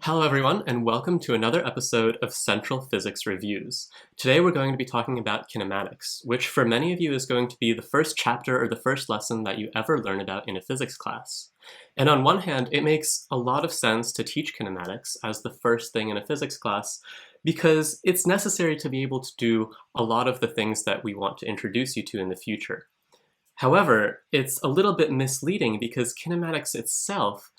Hello everyone, and welcome to another episode of Central Physics Reviews. Today we're going to be talking about kinematics, which for many of you is going to be the first chapter or the first lesson that you ever learn about in a physics class. And on one hand, it makes a lot of sense to teach kinematics as the first thing in a physics class because it's necessary to be able to do a lot of the things that we want to introduce you to in the future. However, it's a little bit misleading because kinematics itself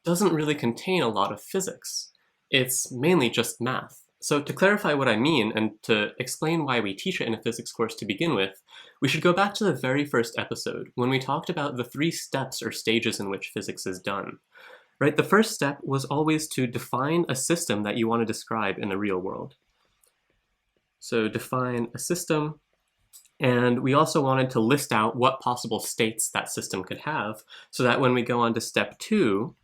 doesn't really contain a lot of physics. It's mainly just math. So to clarify what I mean and to explain why we teach it in a physics course to begin with, we should go back to the very first episode when we talked about the 3 steps or stages in which physics is done. Right? The first step was always to define a system that you want to describe in the real world. So define a system, and we also wanted to list out what possible states that system could have so that when we go on to step 2,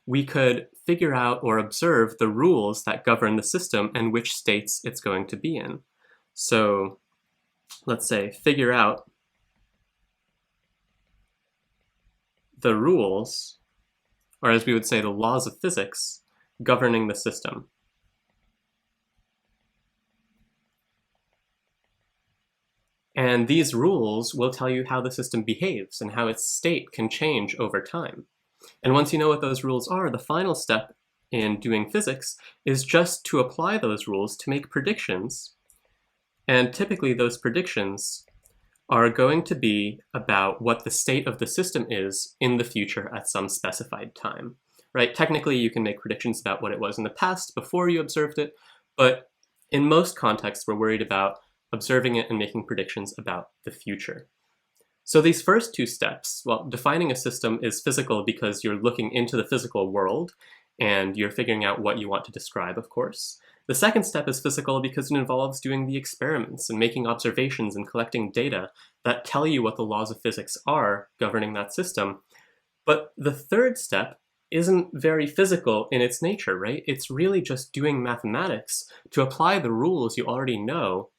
we could figure out or observe the rules that govern the system and which states it's going to be in. So let's say figure out the rules, or as we would say, the laws of physics governing the system. And these rules will tell you how the system behaves and how its state can change over time. And once you know what those rules are, the final step in doing physics is just to apply those rules to make predictions. And typically those predictions are going to be about what the state of the system is in the future at some specified time, right? Technically, you can make predictions about what it was in the past before you observed it, but in most contexts, we're worried about observing it and making predictions about the future. So these first 2 steps, well, defining a system is physical because you're looking into the physical world and you're figuring out what you want to describe, of course. The second step is physical because it involves doing the experiments and making observations and collecting data that tell you what the laws of physics are governing that system. But the third step isn't very physical in its nature, right? It's really just doing mathematics to apply the rules you already know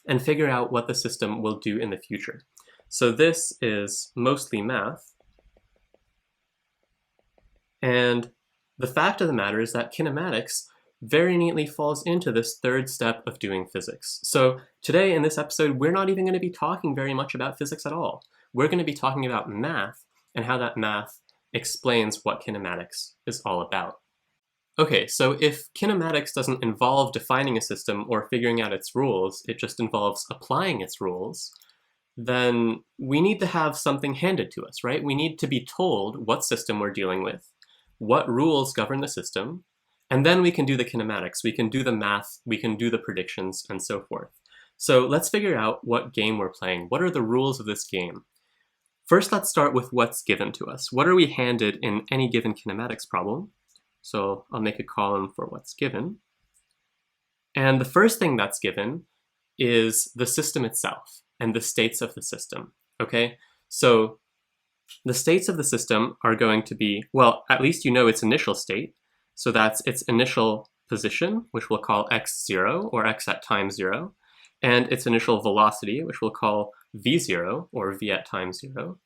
and figure out what the system will do in the future. So this is mostly math, and the fact of the matter is that kinematics very neatly falls into this third step of doing physics. So today in this episode, we're not even going to be talking very much about physics at all. We're going to be talking about math and how that math explains what kinematics is all about. Okay, so if kinematics doesn't involve defining a system or figuring out its rules, it just involves applying its rules, then we need to have something handed to us, right? We need to be told what system we're dealing with, what rules govern the system, and then we can do the kinematics, we can do the math, we can do the predictions, and so forth. So let's figure out what game we're playing. What are the rules of this game? First, let's start with what's given to us. What are we handed in any given kinematics problem? So I'll make a column for what's given. And the first thing that's given is the system itself and the states of the system, okay? So the states of the system are going to be, well, at least you know its initial state. So that's its initial position, which we'll call x0, or x at time 0, and its initial velocity, which we'll call v0, or v at time 0,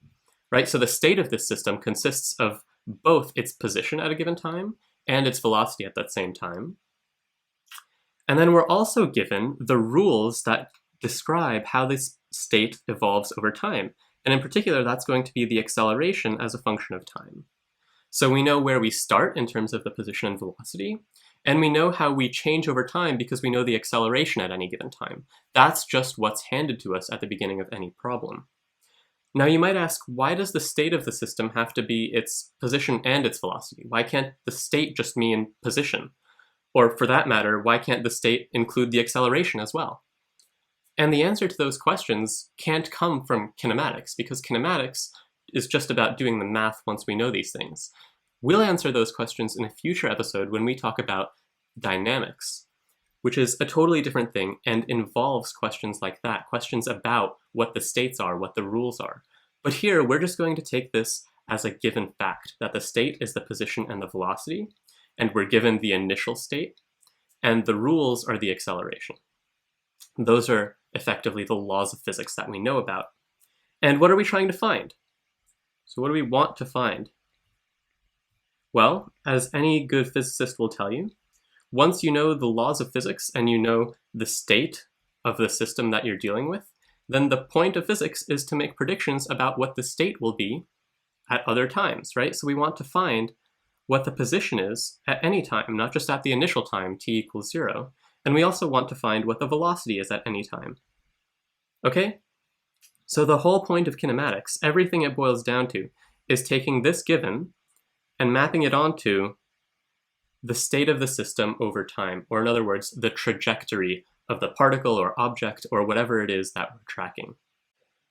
right? So the state of this system consists of both its position at a given time and its velocity at that same time. And then we're also given the rules that describe how this state evolves over time. And in particular, that's going to be the acceleration as a function of time. So we know where we start in terms of the position and velocity, and we know how we change over time because we know the acceleration at any given time. That's just what's handed to us at the beginning of any problem. Now you might ask, why does the state of the system have to be its position and its velocity? Why can't the state just mean position? Or for that matter, why can't the state include the acceleration as well? And the answer to those questions can't come from kinematics, because kinematics is just about doing the math once we know these things. We'll answer those questions in a future episode when we talk about dynamics, which is a totally different thing and involves questions like that, questions about what the states are, what the rules are. But here, we're just going to take this as a given fact, that the state is the position and the velocity, and we're given the initial state, and the rules are the acceleration. Those are effectively the laws of physics that we know about. And what are we trying to find? So what do we want to find? Well, as any good physicist will tell you, once you know the laws of physics and you know the state of the system that you're dealing with, then the point of physics is to make predictions about what the state will be at other times, right? So we want to find what the position is at any time, not just at the initial time, t equals 0. And we also want to find what the velocity is at any time. Okay? So the whole point of kinematics, everything it boils down to, is taking this given and mapping it onto the state of the system over time, or in other words, the trajectory of the particle or object or whatever it is that we're tracking.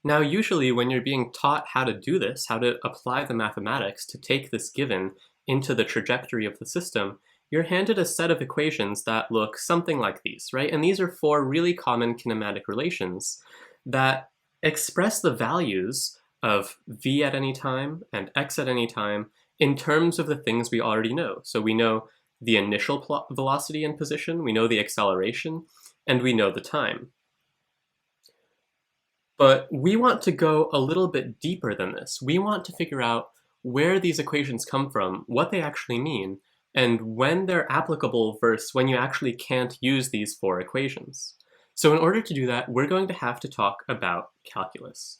Now, usually when you're being taught how to do this, how to apply the mathematics to take this given into the trajectory of the system, you're handed a set of equations that look something like these, right? And these are four really common kinematic relations that express the values of v at any time and x at any time in terms of the things we already know. So we know the initial velocity and position, we know the acceleration, and we know the time. But we want to go a little bit deeper than this. We want to figure out where these equations come from, what they actually mean, and when they're applicable versus when you actually can't use these four equations. So in order to do that, we're going to have to talk about calculus.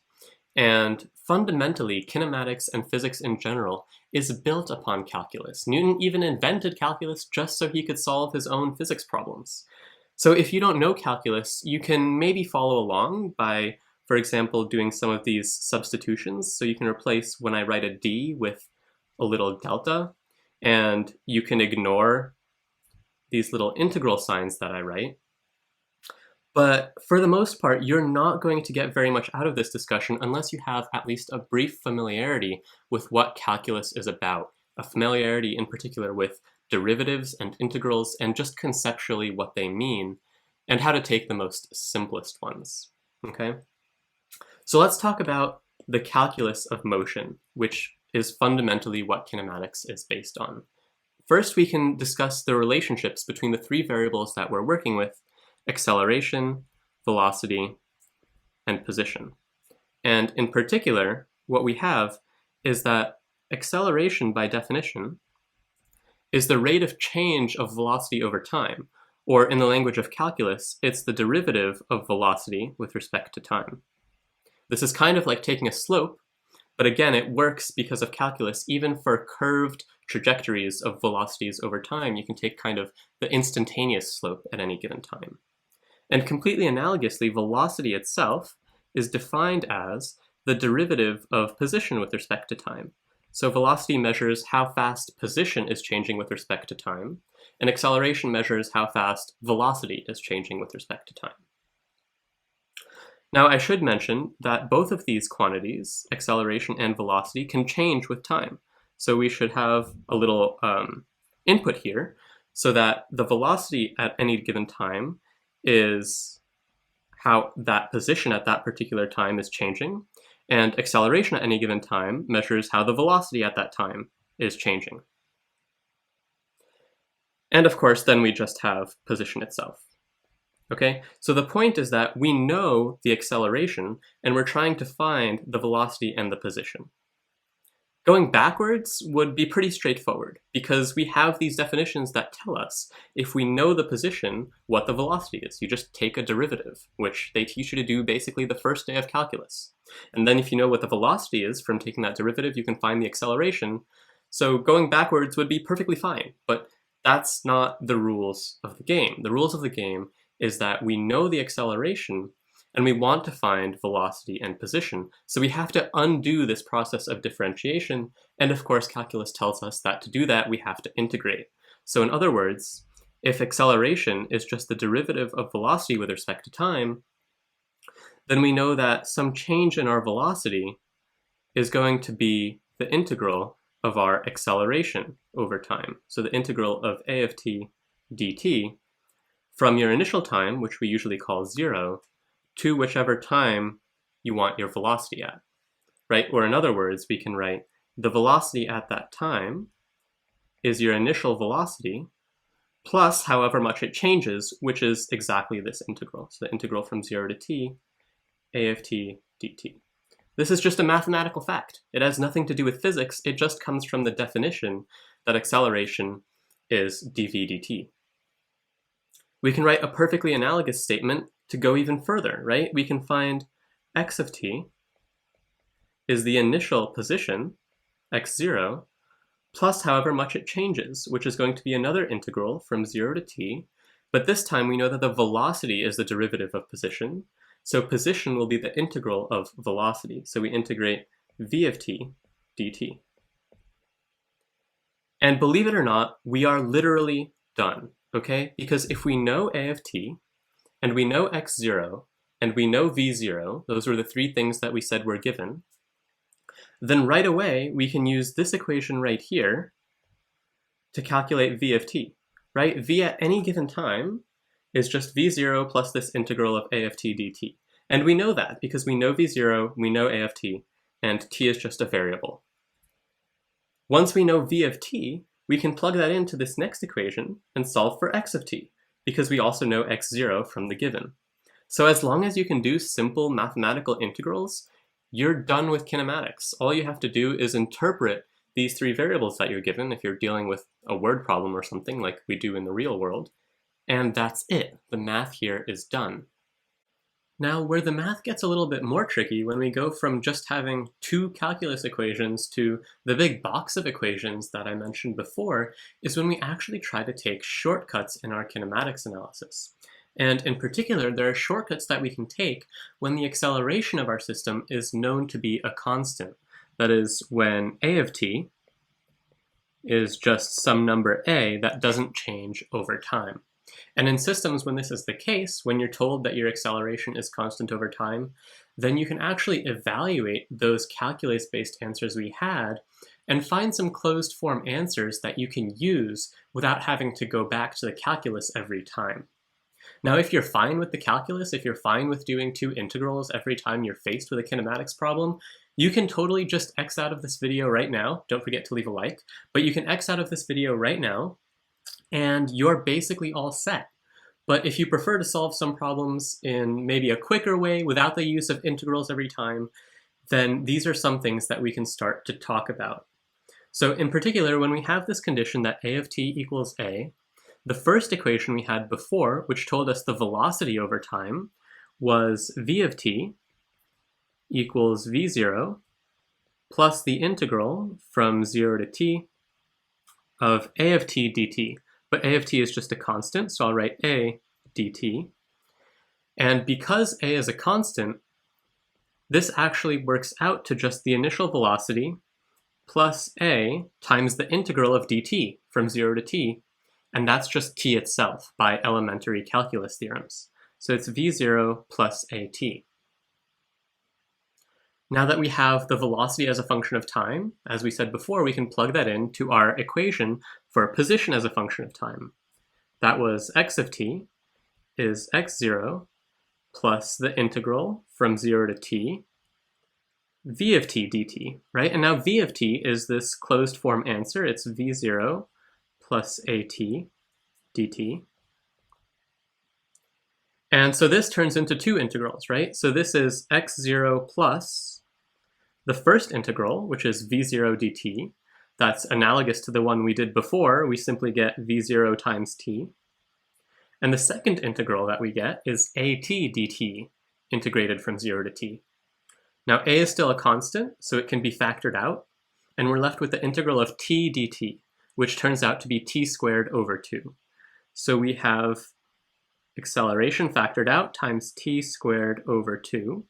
And fundamentally, kinematics and physics in general is built upon calculus. Newton even invented calculus just so he could solve his own physics problems. So if you don't know calculus, you can maybe follow along by, for example, doing some of these substitutions. So you can replace when I write a d with a little delta, and you can ignore these little integral signs that I write. But for the most part, you're not going to get very much out of this discussion unless you have at least a brief familiarity with what calculus is about, a familiarity in particular with derivatives and integrals and just conceptually what they mean, and how to take the most simplest ones, okay? So let's talk about the calculus of motion, which is fundamentally what kinematics is based on. First, we can discuss the relationships between the three variables that we're working with: acceleration, velocity, and position. And in particular, what we have is that acceleration, by definition, is the rate of change of velocity over time, or in the language of calculus, it's the derivative of velocity with respect to time. This is kind of like taking a slope, but again, it works because of calculus. Even for curved trajectories of velocities over time, you can take kind of the instantaneous slope at any given time. And completely analogously, velocity itself is defined as the derivative of position with respect to time. So velocity measures how fast position is changing with respect to time, and acceleration measures how fast velocity is changing with respect to time. Now, I should mention that both of these quantities, acceleration and velocity, can change with time. So we should have a little input here so that the velocity at any given time is how that position at that particular time is changing, and acceleration at any given time measures how the velocity at that time is changing. And of course, then we just have position itself. Okay, so the point is that we know the acceleration, and we're trying to find the velocity and the position. Going backwards would be pretty straightforward, because we have these definitions that tell us, if we know the position, what the velocity is. You just take a derivative, which they teach you to do basically the first day of calculus. And then if you know what the velocity is from taking that derivative, you can find the acceleration. So going backwards would be perfectly fine, but that's not the rules of the game. The rules of the game is that we know the acceleration, and we want to find velocity and position. So we have to undo this process of differentiation, and of course calculus tells us that to do that we have to integrate. So in other words, if acceleration is just the derivative of velocity with respect to time, then we know that some change in our velocity is going to be the integral of our acceleration over time. So the integral of a of t dt from your initial time, which we usually call 0, to whichever time you want your velocity at, right? Or in other words, we can write the velocity at that time is your initial velocity plus however much it changes, which is exactly this integral. So the integral from 0 to t, a of t dt. This is just a mathematical fact. It has nothing to do with physics, it just comes from the definition that acceleration is dv dt. We can write a perfectly analogous statement to go even further, right? We can find x of t is the initial position, x0, plus however much it changes, which is going to be another integral from 0 to t, but this time we know that the velocity is the derivative of position, so position will be the integral of velocity, so we integrate v of t dt. And believe it or not, we are literally done, okay? Because if we know a of t, and we know x0, and we know v0, those were the three things that we said were given, then right away we can use this equation right here to calculate v of t, right? V at any given time is just v0 plus this integral of a of t dt. And we know that because we know v0, we know a of t, and t is just a variable. Once we know v of t, we can plug that into this next equation and solve for x of t, because we also know x0 from the given. So as long as you can do simple mathematical integrals, you're done with kinematics. All you have to do is interpret these three variables that you're given if you're dealing with a word problem or something like we do in the real world, and that's it. The math here is done. Now, where the math gets a little bit more tricky when we go from just having two calculus equations to the big box of equations that I mentioned before is when we actually try to take shortcuts in our kinematics analysis. And in particular, there are shortcuts that we can take when the acceleration of our system is known to be a constant. That is, when a of t is just some number a that doesn't change over time. And in systems, when this is the case, when you're told that your acceleration is constant over time, then you can actually evaluate those calculus-based answers we had and find some closed form answers that you can use without having to go back to the calculus every time. Now, if you're fine with the calculus, if you're fine with doing two integrals every time you're faced with a kinematics problem, you can totally just X out of this video right now. Don't forget to leave a like, but you can X out of this video right now, and you're basically all set. But if you prefer to solve some problems in maybe a quicker way without the use of integrals every time, then these are some things that we can start to talk about. So in particular, when we have this condition that a of t equals a, the first equation we had before, which told us the velocity over time, was v of t equals v0 plus the integral from 0 to t of a of t dt. But a of t is just a constant, so I'll write a dt. And because a is a constant, this actually works out to just the initial velocity plus a times the integral of dt from 0 to t, and that's just t itself by elementary calculus theorems. So it's v0 plus at. Now that we have the velocity as a function of time, as we said before, we can plug that into our equation for position as a function of time. That was x of t is x0 plus the integral from 0 to t v of t dt, right? And now v of t is this closed form answer. It's v0 plus at dt. And so this turns into two integrals, right? So this is x0 plus the first integral, which is v0 dt. That's analogous to the one we did before. We simply get v0 times t. And the second integral that we get is at dt, integrated from 0 to t. Now a is still a constant, so it can be factored out, and we're left with the integral of t dt, which turns out to be t squared over 2. So we have acceleration factored out times t squared over 2.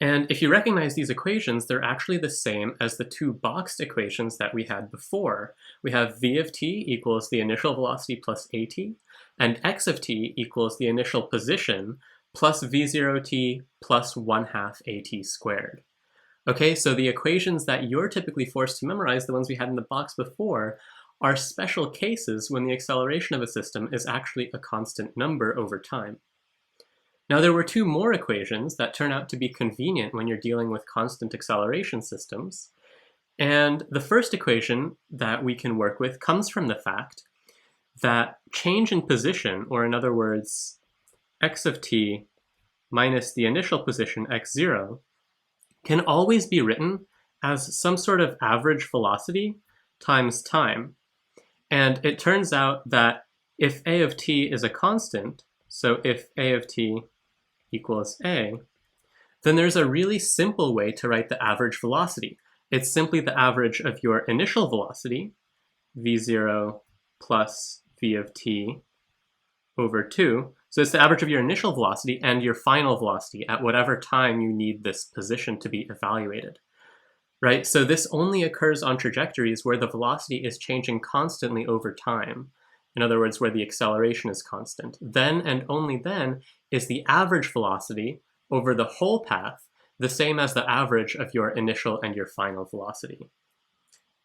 And if you recognize these equations, they're actually the same as the two boxed equations that we had before. We have v of t equals the initial velocity plus at, and x of t equals the initial position plus v0t plus 1/2 at squared. Okay, so the equations that you're typically forced to memorize, the ones we had in the box before, are special cases when the acceleration of a system is actually a constant number over time. Now there were two more equations that turn out to be convenient when you're dealing with constant acceleration systems. And the first equation that we can work with comes from the fact that change in position, or in other words, x of t minus the initial position x0, can always be written as some sort of average velocity times time. And it turns out that if a of t is a constant, so if a of t equals a, then there's a really simple way to write the average velocity. It's simply the average of your initial velocity, v0 plus v of t over 2. So it's the average of your initial velocity and your final velocity at whatever time you need this position to be evaluated, right? So this only occurs on trajectories where the velocity is changing constantly over time. In other words, where the acceleration is constant. Then and only then is the average velocity over the whole path the same as the average of your initial and your final velocity,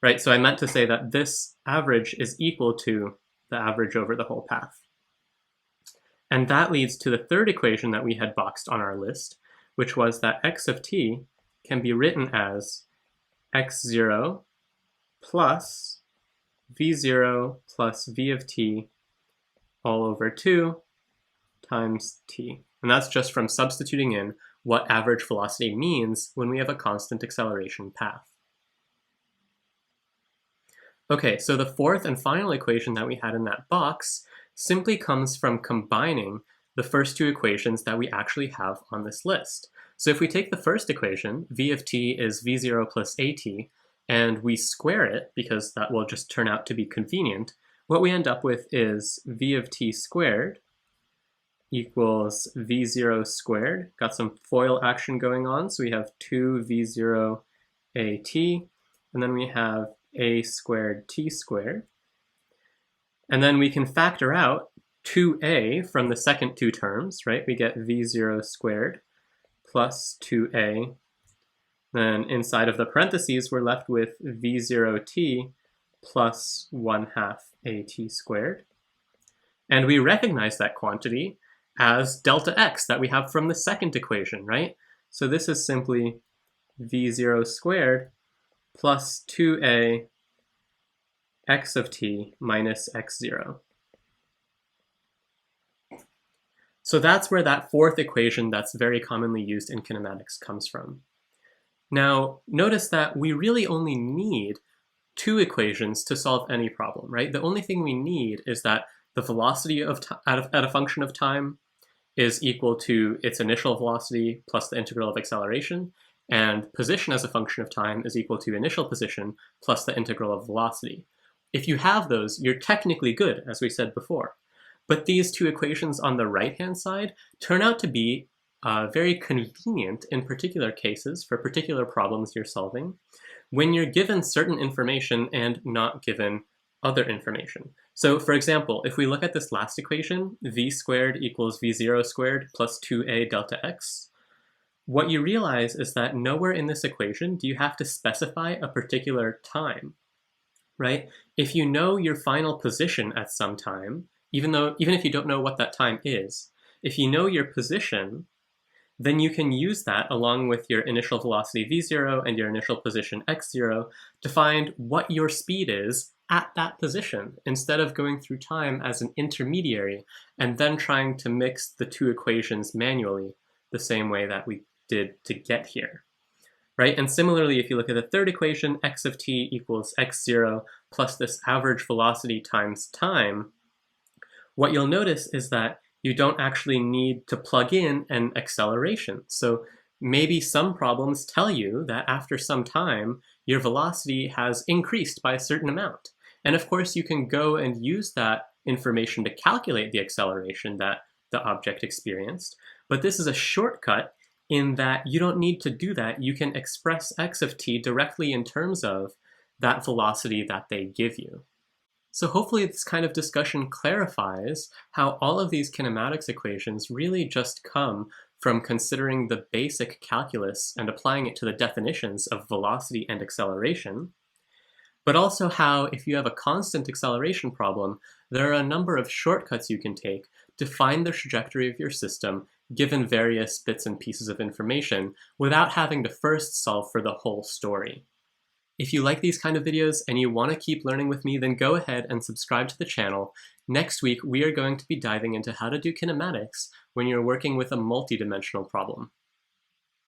right? So I meant to say that this average is equal to the average over the whole path. And that leads to the third equation that we had boxed on our list, which was that x of t can be written as x0 plus v0 plus v of t all over 2 times t. And that's just from substituting in what average velocity means when we have a constant acceleration path. Okay, so the fourth and final equation that we had in that box simply comes from combining the first two equations that we actually have on this list. So if we take the first equation, v of t is v0 plus at, and we square it, because that will just turn out to be convenient, what we end up with is v of t squared equals v0 squared. Got some FOIL action going on, so we have 2v0 at, and then we have a squared t squared. And then we can factor out 2a from the second two terms, right? We get v0 squared plus 2a. Then inside of the parentheses, we're left with v0t plus 1/2 at squared. And we recognize that quantity as delta x that we have from the second equation, right? So this is simply v0 squared plus 2a x of t minus x0. So that's where that fourth equation that's very commonly used in kinematics comes from. Now, notice that we really only need two equations to solve any problem, right? The only thing we need is that the velocity at a function of time is equal to its initial velocity plus the integral of acceleration, and position as a function of time is equal to initial position plus the integral of velocity. If you have those, you're technically good, as we said before. But these two equations on the right-hand side turn out to be very convenient in particular cases for particular problems you're solving when you're given certain information and not given other information. So for example, if we look at this last equation, v squared equals v0 squared plus 2a delta x, what you realize is that nowhere in this equation do you have to specify a particular time, right? If you know your final position at some time, even if you don't know what that time is, if you know your position, then you can use that along with your initial velocity v0 and your initial position x0 to find what your speed is at that position, instead of going through time as an intermediary and then trying to mix the two equations manually the same way that we did to get here, right? And similarly, if you look at the third equation, x of t equals x0 plus this average velocity times time, what you'll notice is that you don't actually need to plug in an acceleration. So maybe some problems tell you that after some time, your velocity has increased by a certain amount. And of course, you can go and use that information to calculate the acceleration that the object experienced. But this is a shortcut in that you don't need to do that. You can express x of t directly in terms of that velocity that they give you. So hopefully this kind of discussion clarifies how all of these kinematics equations really just come from considering the basic calculus and applying it to the definitions of velocity and acceleration, but also how if you have a constant acceleration problem, there are a number of shortcuts you can take to find the trajectory of your system given various bits and pieces of information without having to first solve for the whole story. If you like these kind of videos and you want to keep learning with me, then go ahead and subscribe to the channel. Next week, we are going to be diving into how to do kinematics when you're working with a multi-dimensional problem.